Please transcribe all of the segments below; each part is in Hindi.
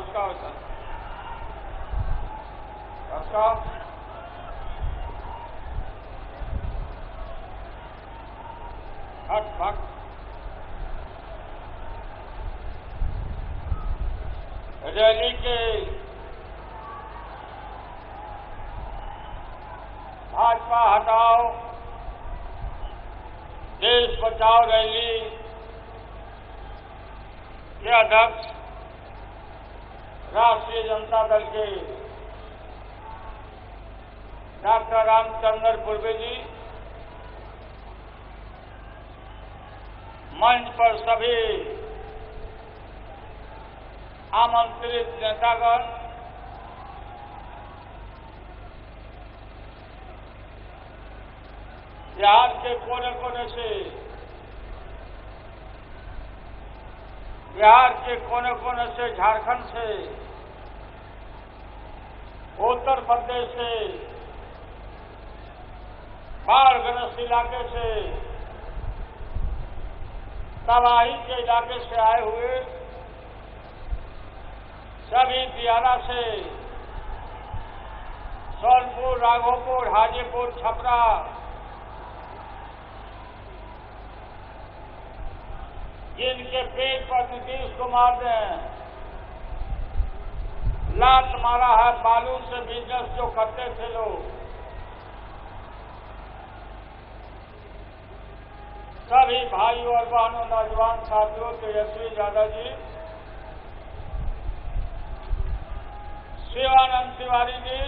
नमस्कार सर। नमस्कार। हट रैली के भाजपा हटाओ देश बचाओ रैली के अध्यक्ष राष्ट्रीय जनता दल के डॉक्टर रामचंद्र पूर्वे जी, मंच पर सभी आमंत्रित नेतागण, बिहार के कोने कोने से, झारखंड से, उत्तर प्रदेश से, बाढ़ग्रस्त इलाके से, तबाही के इलाके से आए हुए सभी दियारा से, सोनपुर, राघोपुर, हाजीपुर, छपरा, जिनके पेट पर नीतीश कुमार ने लात मारा है, बालू से बिजनेस जो करते थे लोग, सभी भाइयों और बहनों, नौजवान साथियों, तेजस्वी यादव जी, शिवानंद तिवारी जी,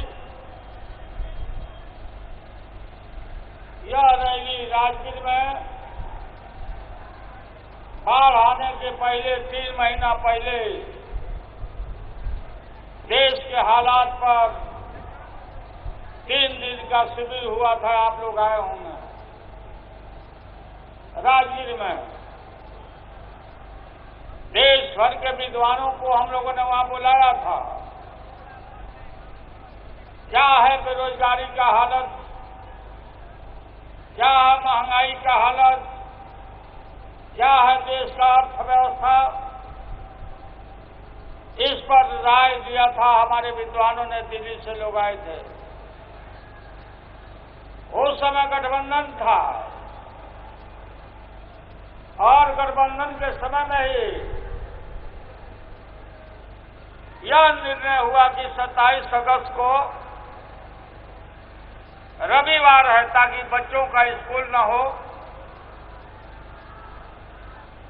यह रैली राजगीर में बाढ़ आने के पहले 3 महीना पहले देश के हालात पर 3 दिन का शिविर हुआ था। आप लोग आए होंगे राजगीर में। देश भर के विद्वानों को हम लोगों ने वहां बुलाया था। क्या है बेरोजगारी का हालत, क्या है महंगाई का हालत, क्या है देश का अर्थव्यवस्था, इस पर राय दिया था हमारे विद्वानों ने। दिल्ली से लोग आए थे। उस समय गठबंधन था और गठबंधन के समय में ही यह निर्णय हुआ कि 27 अगस्त को रविवार है, ताकि बच्चों का स्कूल न हो,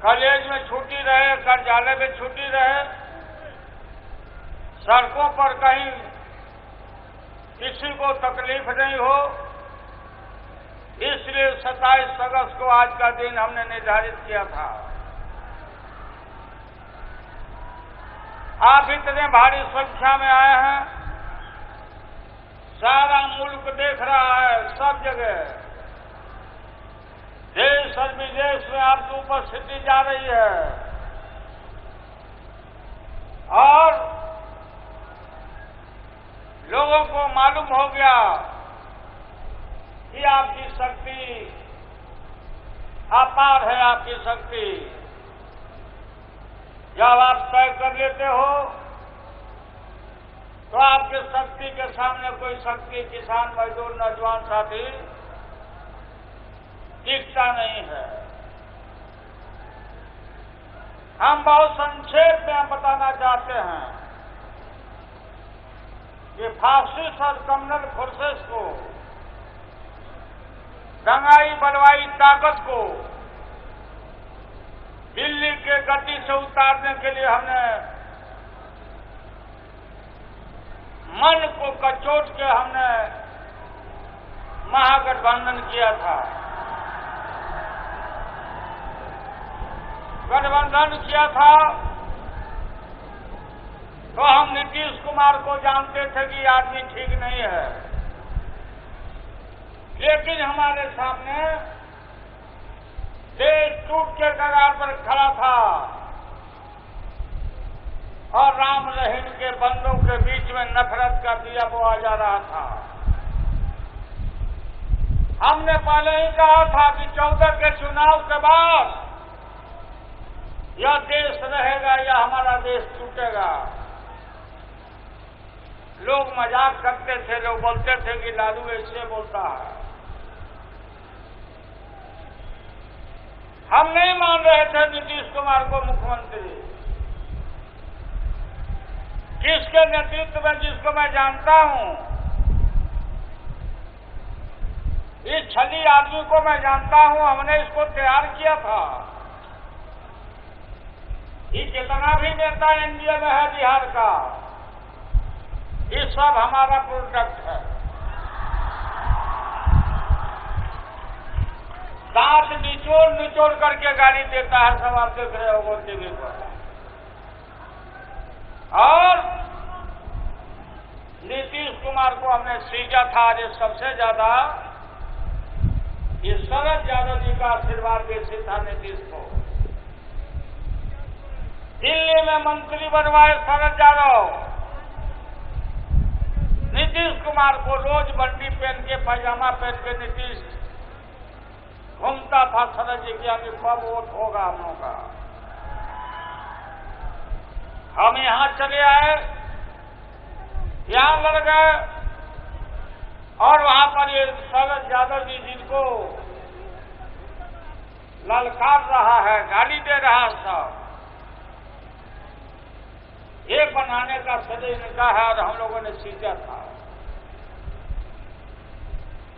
कॉलेज में छुट्टी रहे, कार्यालय में छुट्टी रहे, सड़कों पर कहीं किसी को तकलीफ नहीं हो, इसलिए 27 अगस्त को आज का दिन हमने निर्धारित किया था। आप इतने भारी संख्या में आए हैं, सारा मुल्क देख रहा है, सब जगह, देश और विदेश में आपकी उपस्थिति जा रही है और लोगों को मालूम हो गया कि आपकी शक्ति अपार है। आपकी शक्ति जब आप तय कर लेते हो तो आपकी शक्ति के सामने कोई शक्ति, किसान, मजदूर, नौजवान साथी टिकता नहीं है। हम बहुत संक्षेप में बताना चाहते हैं कि फासिस्ट और कम्युनल फोर्सेस को, दंगाई बलवाई ताकत को दिल्ली के गति से उतारने के लिए हमने मन को कचोट के हमने महागठबंधन किया था। गठबंधन किया था तो हम नीतीश कुमार को जानते थे कि आदमी ठीक नहीं है, लेकिन हमारे सामने देश टूट के कगार पर खड़ा था और राम रहीम के बंदों के बीच में नफरत का दिया बोआ जा रहा था। हमने पहले ही कहा था कि 14 के चुनाव के बाद यह देश रहेगा या हमारा देश टूटेगा। लोग मजाक करते थे, लोग बोलते थे कि लालू ऐसे बोलता है। हम नहीं मान रहे थे नीतीश कुमार को मुख्यमंत्री, किसके नेतृत्व में, जिसको मैं जानता हूं, इस छली आदमी को मैं जानता हूं, हमने इसको तैयार किया था। ये जितना भी नेता एनडीए में है बिहार का, ये सब हमारा प्रोडक्ट है। दांत निचोड़ निचोड़ करके गाड़ी देता है, सब आप देख रहे हो टीवी पर। और नीतीश कुमार को हमने सीखा था, आज सबसे ज्यादा ये शरद यादव जी का आशीर्वाद बेसी था नीतीश को। दिल्ली में मंत्री बनवाए शरद यादव, नीतीश कुमार को रोज बंडी पहन के, पैजामा पहन के नीतीश घूमता था शरद जी की, कब वोट होगा हम लोगों का। हम यहां चले आए, यहां लड़ गए, और वहां पर ये शरद यादव जी जिनको ललकार रहा है, गाली दे रहा है, सब ये बनाने का श्रेय इनका है, और हम लोगों ने सीखा था।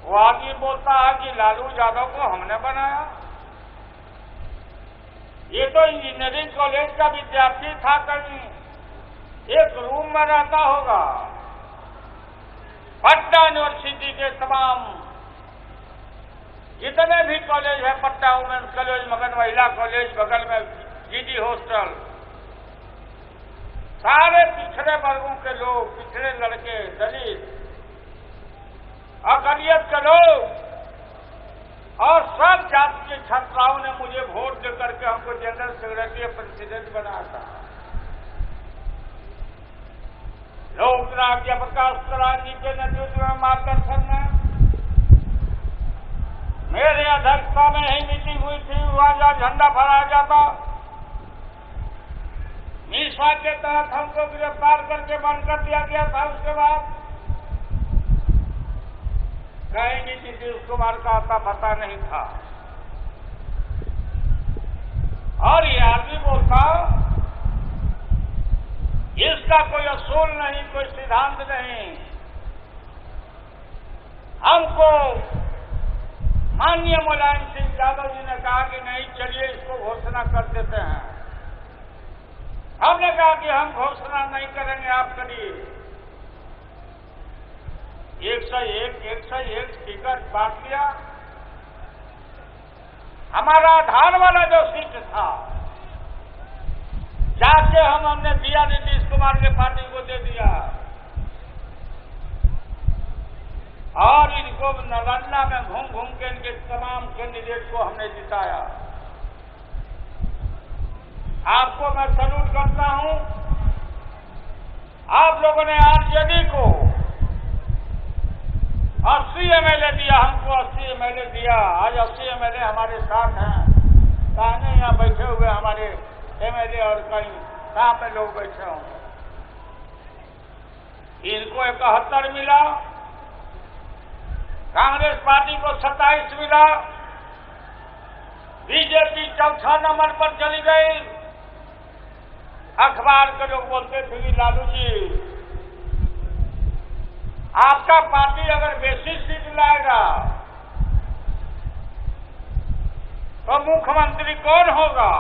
वो आदमी बोलता है कि लालू यादव को हमने बनाया। ये तो इंजीनियरिंग कॉलेज का विद्यार्थी था, कहीं एक रूम में रहता होगा। पटना यूनिवर्सिटी के तमाम जितने भी कॉलेज है, पटना वुमेन्स कॉलेज, मगध महिला कॉलेज, बगल में जीडी हॉस्टल, सारे पिछड़े वर्गों के लोग, पिछड़े लड़के, दलित, अकलियत के लोग और सब जाति के छात्राओं ने मुझे वोट दे करके हमको जनरल सेक्रेटरी प्रेसिडेंट बनाया था। लोकनाथ जयप्रकाश नारायण जी के नेतृत्व में, मार्गदर्शन में, मेरे अध्यक्षता में ही मीटिंग हुई थी, वहां जहां झंडा फहराया जाता। मीसा के तहत हमको गिरफ्तार करके बंद कर दिया गया था। उसके बाद कहीं भी नीतीश कुमार का आता पता नहीं था। और ये आदमी बोलता इसका कोई असूल नहीं, कोई सिद्धांत नहीं। हमको माननीय मुलायम सिंह यादव जी ने कहा कि नहीं, चलिए इसको घोषणा कर देते हैं। हमने कहा कि हम घोषणा नहीं करेंगे, आप करिए। 101 टिकट बांट दिया। हमारा आधार वाला जो सीट था, जाके हमने दिया, नीतीश कुमार के पार्टी को दे दिया। और इनको नालंदा में घूम घूम के इनके तमाम कैंडिडेट को हमने जिताया। आपको मैं सैल्यूट करता हूं। आप लोगों ने आरजेडी को 80 एमएलए दिया, हमको 80 एमएलए दिया। आज 80 एमएलए हमारे साथ हैं। सामने यहां बैठे हुए हमारे एमएलए और कहीं कहां पे लोग बैठे होंगे। इनको 71 मिला, कांग्रेस पार्टी को 27 मिला, बीजेपी चौथा नंबर पर चली गई। अखबार के लोग बोलते थे कि लालू जी, आपका पार्टी अगर बेसी सीट लाएगा तो मुख्यमंत्री कौन होगा?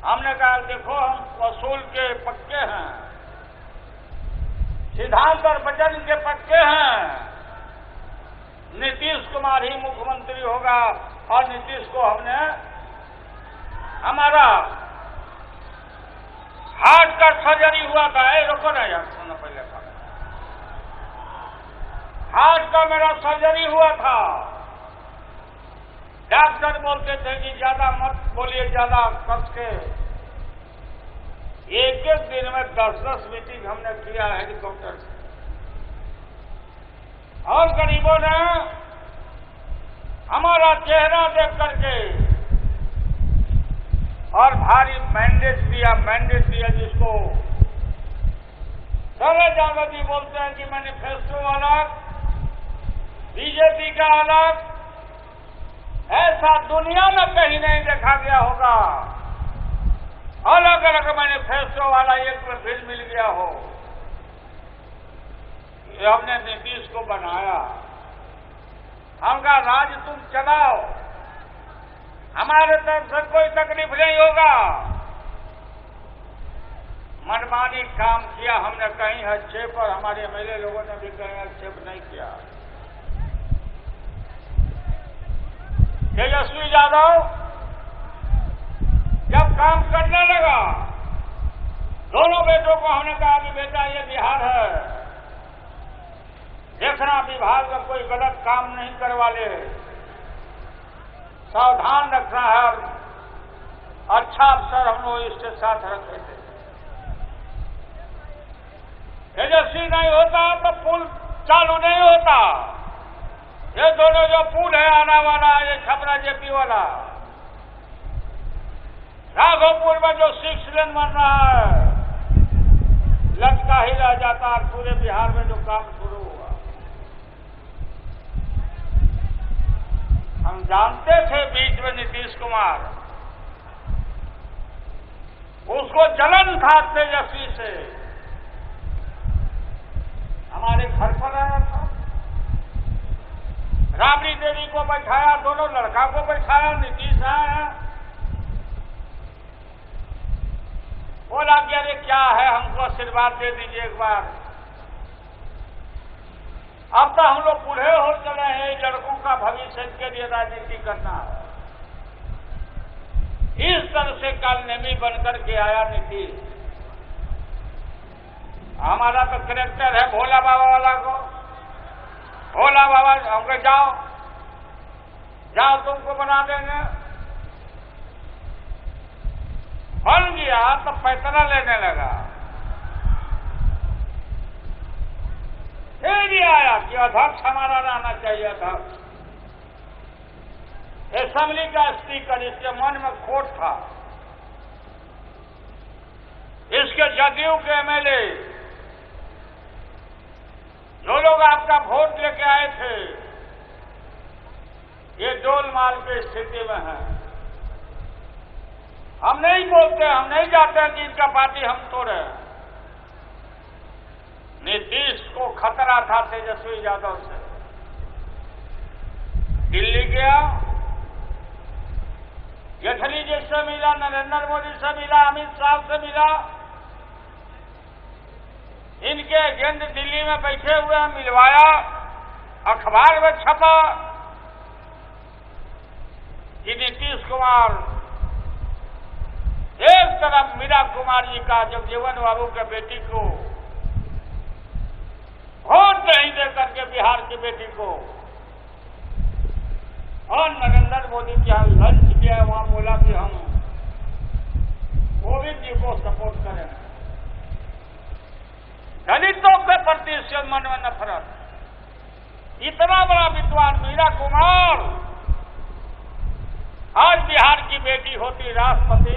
हमने कहा देखो, हम असूल के पक्के हैं, सिद्धांत और वचन के पक्के हैं। नीतीश कुमार ही मुख्यमंत्री होगा। और नीतीश को हमने, हमारा हार्ट का सर्जरी हुआ था। रोको ना यार, सुनो पहले का। हार्ट का मेरा सर्जरी हुआ था। डॉक्टर बोलते थे कि ज्यादा मत बोलिए, ज्यादा कस के। एक एक दिन में 10-10 मीटिंग हमने किया हेलीकॉप्टर से। और गरीबों ने हमारा चेहरा देख करके और भारी मैंडेट दिया, जिसको शरद यादव जी बोलते हैं कि मैनिफेस्टो अलग, बीजेपी का अलग, ऐसा दुनिया में कहीं नहीं देखा गया होगा अलग अलग मैनिफेस्टो वाला एक में फिर मिल गया हो। ये हमने नीतीश को बनाया, हमका राज तुम चलाओ, हमारे तरफ से कोई तकलीफ नहीं होगा। मनमानी काम किया हमने, कहीं हस्तक्षेप, और हमारे एमएलए लोगों ने भी कहीं हस्तक्षेप नहीं किया। तेजस्वी यादव जब काम करने लगा, दोनों बेटों को हमने कहा कि बेटा ये बिहार है, देखना विभाग में कोई गलत काम नहीं करवा ले, सावधान रखना है। और अच्छा अफसर हम लोग इसके साथ रखे थे। तेजस्वी नहीं होता तो पुल चालू नहीं होता। ये दोनों जो पुल है आना वाला, ये छपरा जेपी वाला, राघोपुर में जो 6 लेन बन रहा है, लटका ही रह जाता है। पूरे बिहार में जो काम शुरू हुआ, हम जानते थे बीच में नीतीश कुमार, उसको जलन था तेजस्वी से, हमारे घर पर आया था, राबड़ी देवी को बैठाया, दोनों लड़का को बैठाया, नीतीश आया, बोला कि अरे क्या है, हमको आशीर्वाद दे दीजिए एक बार। अब तो हम लोग बूढ़े हो चले हैं, लड़कों का भविष्य के लिए राजनीति करना है। इस तरह से कालनेमी बनकर के आया नीतीश। हमारा तो करेक्टर है भोला बाबा वाला को, भोला बाबा हमको जाओ जाओ तुमको बना देंगे। बन गया तो पैतरा लेने लगा। फिर भी आया कि अध्यक्ष हमारा रहना चाहिए, अध्यक्ष असेंबली का स्पीकर। इसके मन में खोट था, इसके जदयू के एमएलए जो लोग आपका वोट लेके आए थे, ये डोलमाल की स्थिति में है। हम नहीं बोलते, हम नहीं चाहते हैं कि इनका पार्टी हम तोड़े। नीतीश को खतरा था तेजस्वी यादव से। दिल्ली गया, जेटली जी से मिला, नरेंद्र मोदी से मिला, अमित शाह से मिला। इनके एजेंट दिल्ली में बैठे हुए हैं, मिलवाया, अखबार में छपा कि नीतीश कुमार एक तरफ मीरा कुमार जी का, जगजीवन बाबू के बेटी को वोट नहीं दे करके बिहार की बेटी को, और नरेंद्र मोदी के यहाँ लंच किया, वहां बोला कि हम कोविंद जी को सपोर्ट करें। दलितों के प्रति इसके मन में नफरत। इतना बड़ा विद्वान मीरा कुमार आज बिहार की बेटी होती राष्ट्रपति,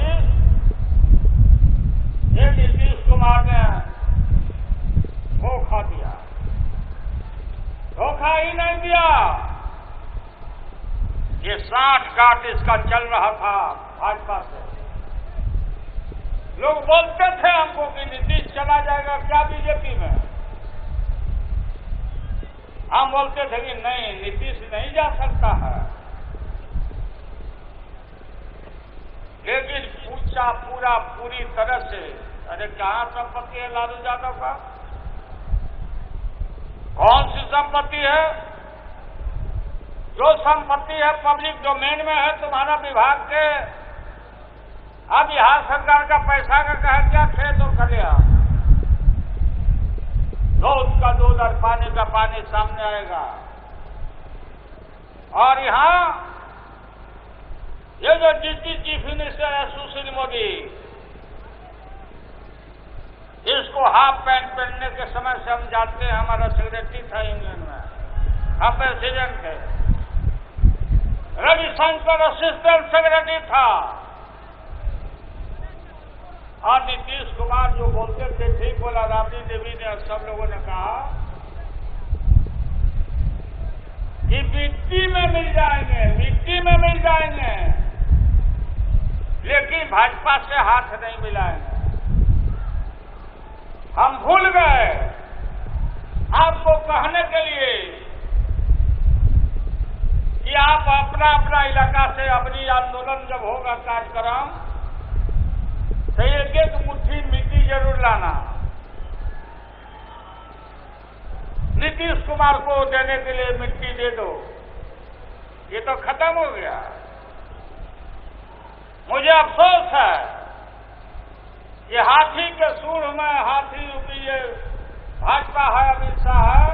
ये नीतीश कुमार ने धोखा दिया। धोखा ही नहीं दिया, ये साठ-गांठ इसका चल रहा था भाजपा से। लोग बोलते थे हमको कि नीतीश चला जाएगा क्या बीजेपी में। हम बोलते थे कि नहीं, नीतीश नहीं जा सकता है। लेकिन पूरी तरह से, अरे कहां संपत्ति है लालू यादव का? कौन सी संपत्ति है? जो संपत्ति है पब्लिक डोमेन में है तुम्हारा विभाग के। अब बिहार सरकार का पैसा का कहे क्या, खेत और खलिया, दूध का दूध और पानी का पानी सामने आएगा। और यहां ये जो डिप्टी चीफ मिनिस्टर है सुशील मोदी, इसको हाफ पैंट पहनने के समय से हम जानते हैं। हमारा सेक्रेटरी था इंग्लैंड में, हम प्रेसिडेंट थे। रविशंकर असिस्टेंट सेक्रेटरी था। और नीतीश कुमार जो बोलते थे ठीक बोला। राबड़ी देवी ने सब लोगों ने कहा कि मिट्टी में मिल जाएंगे, मिट्टी में मिल जाएंगे, लेकिन भाजपा से हाथ नहीं मिलाएंगे। हम भूल गए आपको कहने के लिए कि आप अपना अपना इलाका से अपनी आंदोलन जब होगा कार्यक्रम तो एक एक मुट्ठी मिट्टी जरूर लाना। नीतीश कुमार को देने के लिए मिट्टी दे दो, ये तो खत्म हो गया। मुझे अफसोस है ये हाथी के सूढ़ में हाथी रूपी ये भाजपा है, अमित शाह है,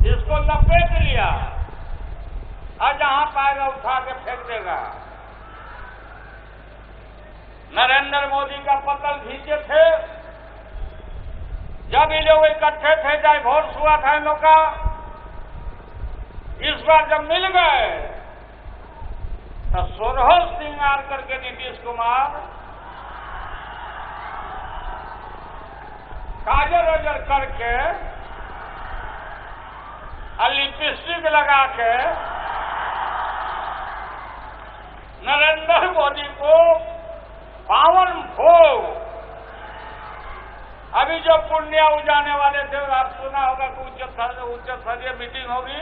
इसको लपेट लिया और जहां पाएगा उठा के फेंक देगा। नरेंद्र मोदी का पतन खींचे थे जब ये लोग इकट्ठे थे, डाइवोर्स हुआ था इन लोग का। इस बार जब मिल गए तो सोरहो श्रृंगार करके नीतीश कुमार काजल वजल करके लिपस्टिक लगा के नरेंद्र मोदी को पावन भोग, अभी जो पुण्य उजाने वाले थे आप सुना होगा कि उच्च स्तरीय मीटिंग होगी,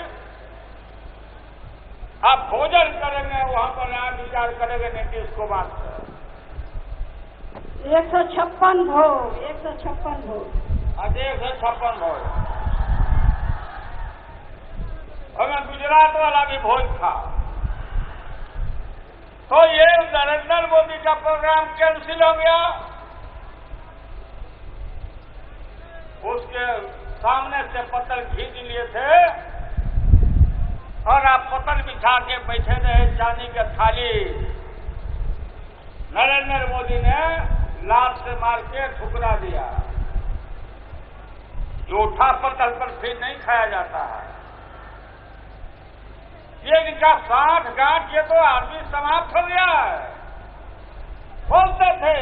आप भोजन करेंगे वहां पर न्याय विचार करेंगे नीतीश कुमार से। 156 भोग, 156 भोग, 156 भोज। हमें गुजरात वाला भी भोज था। तो ये नरेंद्र मोदी का प्रोग्राम कैंसिल हो गया। उसके सामने से पत्थर खींच लिए थे और आप पत्थर बिछा के बैठे रहे चांदी के थाली। नरेंद्र मोदी ने लात से मार के ठुकरा दिया। जूठा पत्थर पर फिर नहीं खाया जाता है। ये इनका 60 गांठ ये तो आदमी समाप्त हो गया है। बोलते थे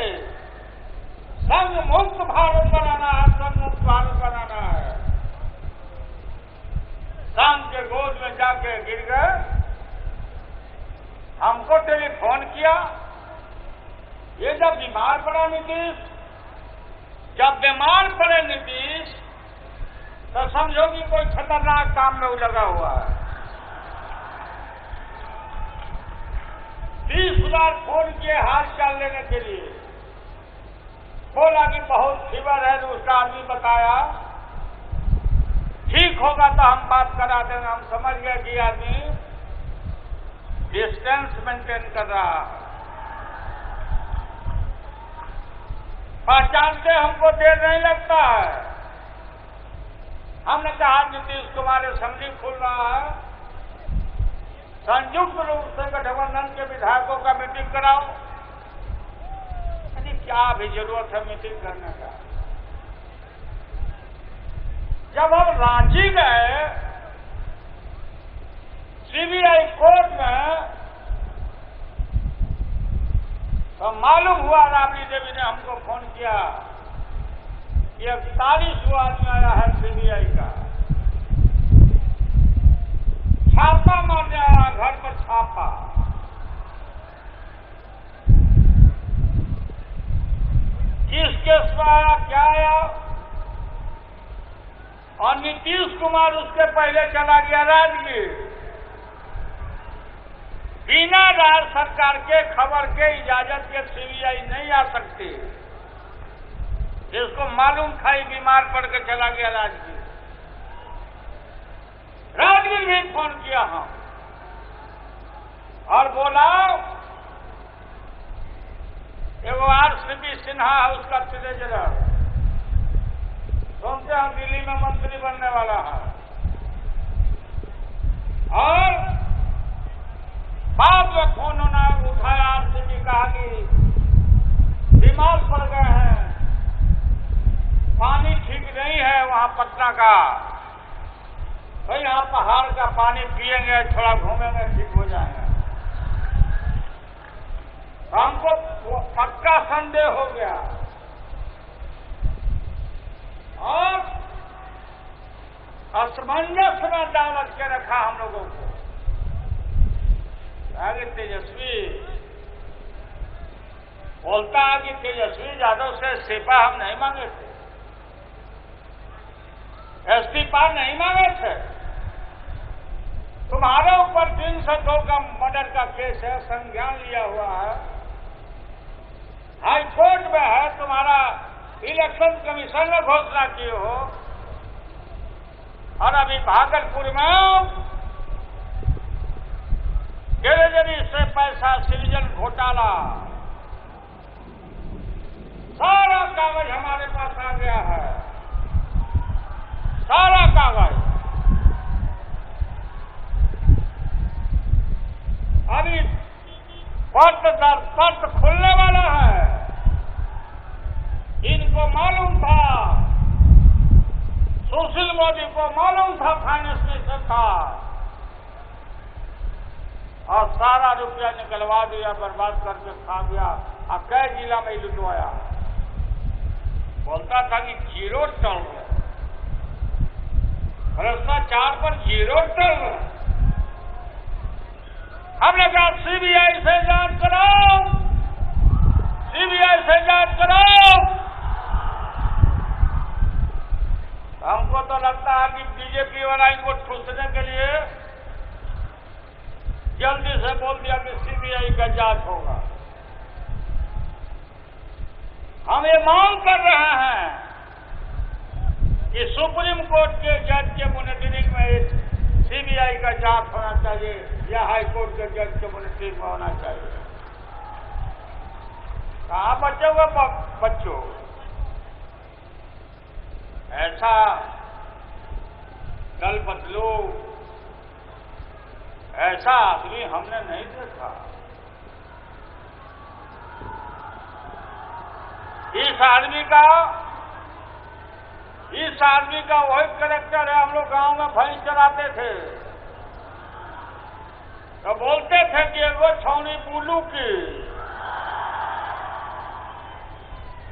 संघ मुक्त भारत बनाना है, संघ मुक्त भारत बनाना है। संघ के गोद में जाके गिर गए। हमको टेलीफोन किया। ये जब बीमार पड़ा नीतीश, जब बीमार पड़े नीतीश तो समझो कि कोई खतरनाक काम में लगा हुआ है। 30 बार फोन किए हाल चाल लेने के लिए। बोला कि बहुत फीवर है, तो उसका आदमी बताया ठीक होगा तो हम बात करा देंगे। हम समझ गए कि आदमी डिस्टेंस मेंटेन कर रहा है। पहचानते हमको देर नहीं लगता है। हमने कहा नीतीश कुमार असेंबली खुल रहा है, संयुक्त रूप से गठबंधन के विधायकों का मीटिंग कराओ। अरे क्या भी जरूरत है मीटिंग करने का। जब हम रांची गए सीबीआई कोर्ट में तो मालूम हुआ, राबड़ी देवी ने हमको फोन किया कि 41 आदमी आया है सीबीआई का। छापा मारने आया, घर पर छापा। किस केस में आया, क्या आया? और नीतीश कुमार उसके पहले चला गया राजगीर। बिना राज्य सरकार के खबर के इजाजत के सीबीआई नहीं आ सकती। जिसको मालूम था ही बीमार पड़ के चला गया राजगीर। राजगीर भी फोन किया हम और बोला एगो आरसीपी सिन्हा है, उसका ट्रेजरर सुनते हैं दिल्ली में मंत्री बनने वाला है। और बाद में फोन होना उठाया, आरसीपी कहा कि बीमार पड़ गए हैं, पानी ठीक नहीं है वहां पटना का, तो यहाँ पहाड़ का पानी पिएंगे, थोड़ा घूमेंगे, ठीक हो जाएगा। तो हमको पक्का संदेह हो गया और असमंजस में डाल के रखा हम लोगों को। आगे तेजस्वी बोलता है कि तेजस्वी यादव से इस्तीफा हम नहीं मांगे थे, इस्तीफा नहीं मांगे थे। तुम्हारे ऊपर 302 का मर्डर का केस है, संज्ञान लिया हुआ है, हाई कोर्ट में है, तुम्हारा इलेक्शन कमीशन में घोषणा किए हो और अभी भागलपुर में ट्रेजरी से पैसा सृजन घोटाला, सारा कागज हमारे पास आ गया है, सारा कागज। अभी पत्र दर पत्र खुलने वाला है। इनको मालूम था, सुशील मोदी को मालूम था फाइनेंस मिनिस्टर था और सारा रुपया निकलवा दिया, बर्बाद करके खा गया और कई जिला में लुटवाया। बोलता था कि 0 टन भ्रष्टाचार पर 0 टन। हमने कहा सीबीआई से जांच कराओ, सीबीआई से जांच कराओ। हमको तो लगता है कि बीजेपी वाला इनको ठूसने के लिए जल्दी से बोल दिया कि सीबीआई का जांच होगा। हम ये मांग कर रहे हैं कि सुप्रीम कोर्ट के जज के मॉनिटरिंग में सीबीआई का जांच होना चाहिए या हाई कोर्ट के जज के मॉनिटरिंग में होना चाहिए। कहाँ बचे हुए बच्चों, ऐसा दल बदलो, ऐसा आदमी हमने नहीं देखा। इस आदमी का वही कैरेक्टर है। हम लोग गांव में भैंस चराते थे तो बोलते थे कि एगो छौनी बुलू की,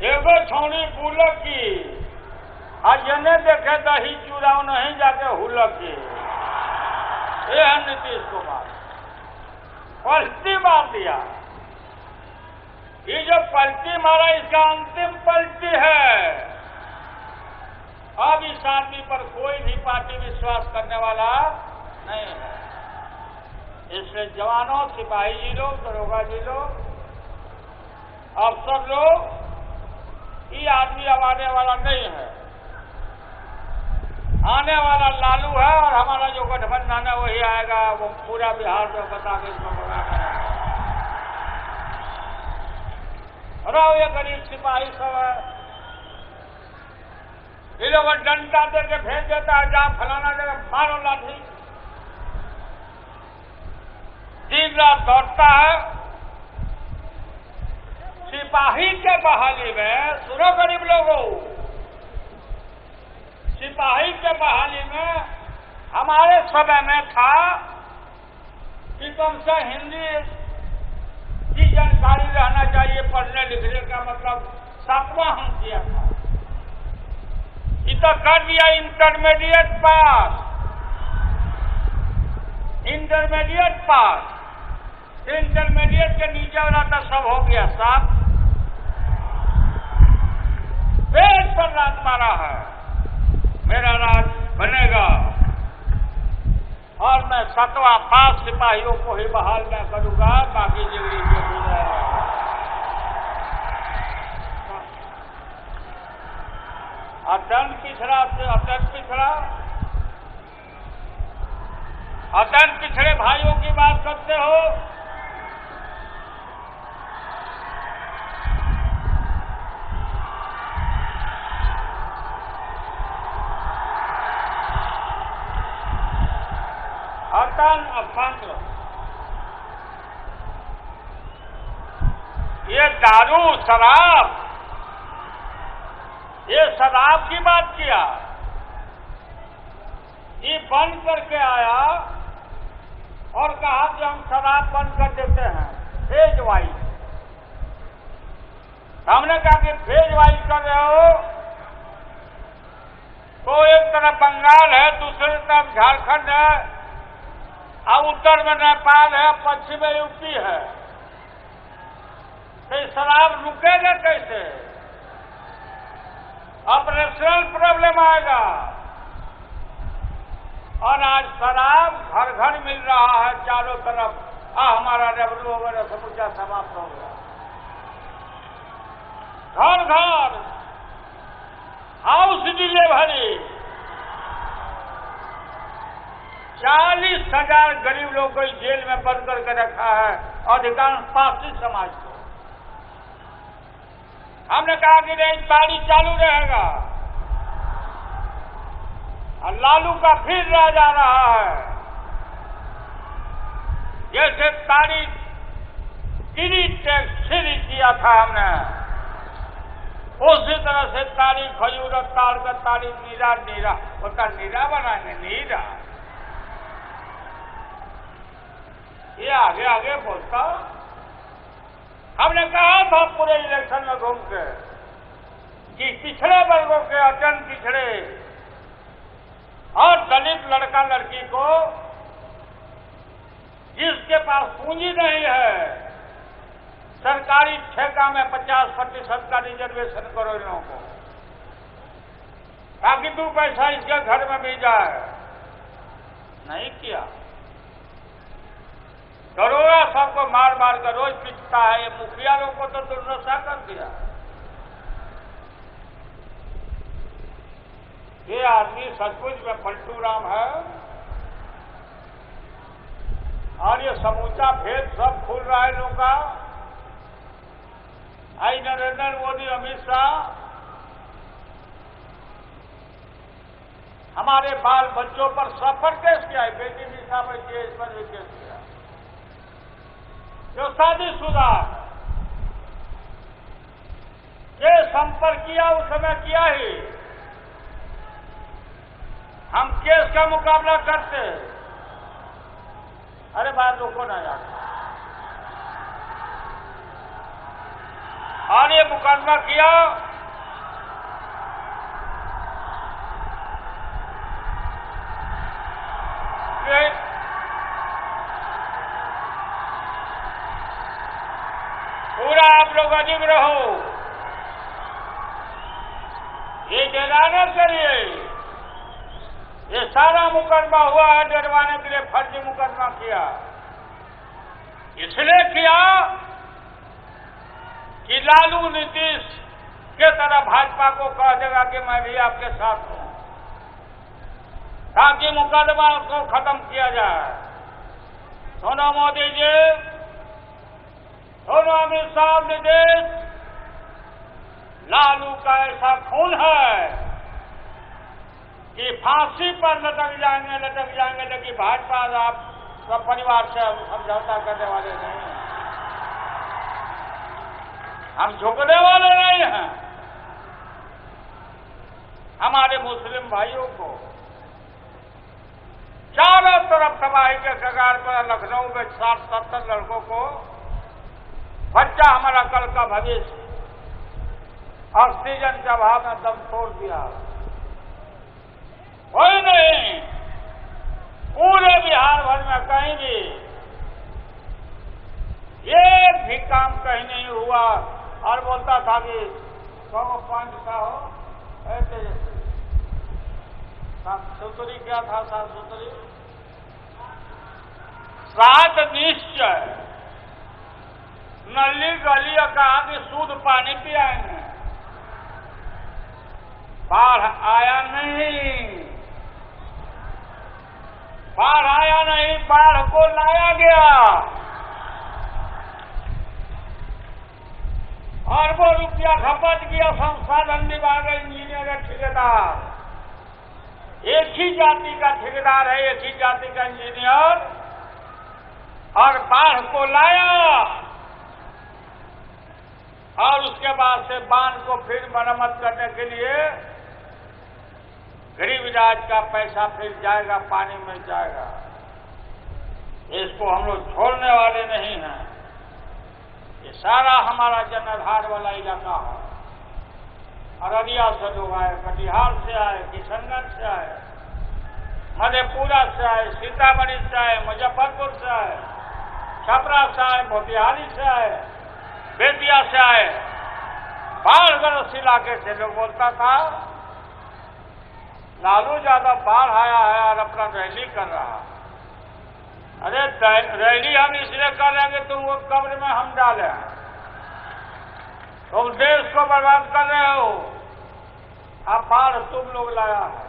एगो छौनी बुलक की, आज जने देखे दही चूराव नहीं जाके हुलक की। ये है नीतीश कुमार, पलटी मार दिया। ये जो पलटी मारा इसका अंतिम पलटी है। अब इस आदमी पर कोई भी पार्टी विश्वास करने वाला नहीं है। इसलिए जवानों, सिपाही जी लोग, दरोगा जी लोग, अफसर लोग, ये आदमी अब आने वाला नहीं है। आने वाला लालू है और हमारा जो गठबंधन है वही आएगा। वो पूरा बिहार में बता के इसको बनाना है। और ये गरीब सिपाही सब है, ये लोग डंडा दे के भेज देता है, जहां फलाना जगह मारो लाठी। दिन रात दौड़ता है। सिपाही के बहाली में, सुनो गरीब लोगों, सिपाही के बहाली में हमारे समय में था कि तुमसे हिंदी की जानकारी रहना चाहिए, पढ़ने लिखने का मतलब 7वां हम किया था। ये तो कर दिया intermediate pass, intermediate pass. Intermediate के नीचे वाला तो सब हो गया साफ। पेट पर रात मारा है, मेरा राज बनेगा और मैं 7वां पास सिपाहियों को ही बहाल मैं करूंगा, बाकी जिंदगी जो भी रहेगा। अत्यंत पिछड़ा से अत्यंत पिछड़ा, अत्यंत पिछड़े भाइयों की बात करते हो। अत्यंत ये दारू, शराब, ये शराब की बात किया, ये बंद करके आया और कहा कि हम शराब बंद कर देते हैं फेज वाइज। हमने कहा कि फेज वाइज कर रहे हो तो एक तरफ बंगाल है, दूसरी तरफ झारखंड है, और उत्तर में नेपाल है, पश्चिम में यूपी है, तो शराब रुकेगा कैसे? ऑपरेशनल प्रॉब्लम आएगा। और आज शराब घर घर मिल रहा है चारों तरफ। हमारा रेवन्यू वगैरह समूचा समाप्त हो गया। घर घर हाउस डिलीवरी, 40,000 गरीब लोगों को जेल में बंद करके रखा है, अधिकांश पारसी समाज को। हमने कहा कि नहीं, ताड़ी चालू रहेगा। और लालू का फिर रह जा रहा है। जैसे ताड़ी गिरी टैक्स फ्री किया था हमने, उसी तरह से ताड़ी खजूर और ताड़ का ताड़ी नीरा नीरा उसका नीरा बनाएंगे। नीरा ये आगे आगे बोलता। हमने कहा था पूरे इलेक्शन में घूम के कि पिछड़े वर्गों के, अत्यंत पिछड़े और दलित लड़का लड़की को, जिसके पास पूंजी नहीं है, सरकारी ठेका में 50% का रिजर्वेशन करो इन लोगों को, ताकि 2 पैसा इसके घर में भी जाए। नहीं किया। दरोगा सबको मार मार कर रोज पीटता है। ये मुखिया लोगों को तो दुर्दशा कर दिया। ये आदमी सचमुच में पलटू राम है। और ये समूचा भेद सब खुल रहा है लोगों का। आई नरेंद्र मोदी, अमित शाह हमारे बाल बच्चों पर सफर केस किया है। बेटी निशा पर केस पर भी केस किया, जो शादीशुदा के संपर्क किया उस समय किया ही। हम केस का मुकाबला करते। अरे बात रोको ना यार। और ये मुकदमा किया, पूरा आप लोग अजीब रहो, ये डराना करिए। ये सारा मुकदमा हुआ है डरवाने के लिए। फर्जी मुकदमा किया, इसलिए किया कि लालू नीतीश के तरह भाजपा को कह देगा कि मैं भी आपके साथ हूं, ताकि मुकदमा को खत्म किया जाए। सुनो मोदी जी, सुनो अमित शाह निर्देश, लालू का ऐसा खून है कि फांसी पर लटक जाएंगे, लेकिन भाजपा आप सब परिवार से समझौता करने वाले नहीं हैं। हम झुकने वाले नहीं हैं। हमारे मुस्लिम भाइयों को चारों तरफ तबाही के कगार पर, लखनऊ में 60-70 लड़कों को, बच्चा हमारा कल का भविष्य, ऑक्सीजन के अभाव में दम तोड़ दिया। कोई नहीं, पूरे बिहार भर में कहीं भी एक भी काम कहीं नहीं हुआ। और बोलता था कि 100 पॉइंट का हो, ऐसे साफ सुथरी क्या था, साफ सुथरी 7 निश्चय, नली गली कहा कि शुद्ध पानी पियाएंगे। बाढ़ आया नहीं, बाढ़ आया नहीं, बाढ़ को लाया गया। अरबों रुपया खपत किया संसाधन विभाग, इंजीनियर, ठेकेदार। एक ही जाति का ठेकेदार है, एक ही जाति का इंजीनियर, और बाढ़ को लाया। और उसके बाद से बांध को फिर मरम्मत करने के लिए गरीब राज का पैसा फिर जाएगा, पानी में जाएगा। इसको हम लोग छोड़ने वाले नहीं हैं। ये सारा हमारा जनाधार वाला इलाका है। अररिया से लोग आए, कटिहार से आए, किशनगंज से आए, मधेपुरा से आए, सीतामढ़ी से आए, मुजफ्फरपुर से आए, छपरा से आए, मोतिहारी से आए, बेतिया से आए, बाढ़ग्रस्त इलाके से लोग बोलता था लालू यादव बाढ़ आया है और अपना रैली कर रहा। अरे रैली हम इसलिए कर रहे हैं कि तुम वो कब्र में हम डालें। तुम देश को बर्बाद कर रहे हो। अब बाढ़ तुम लोग लाया है।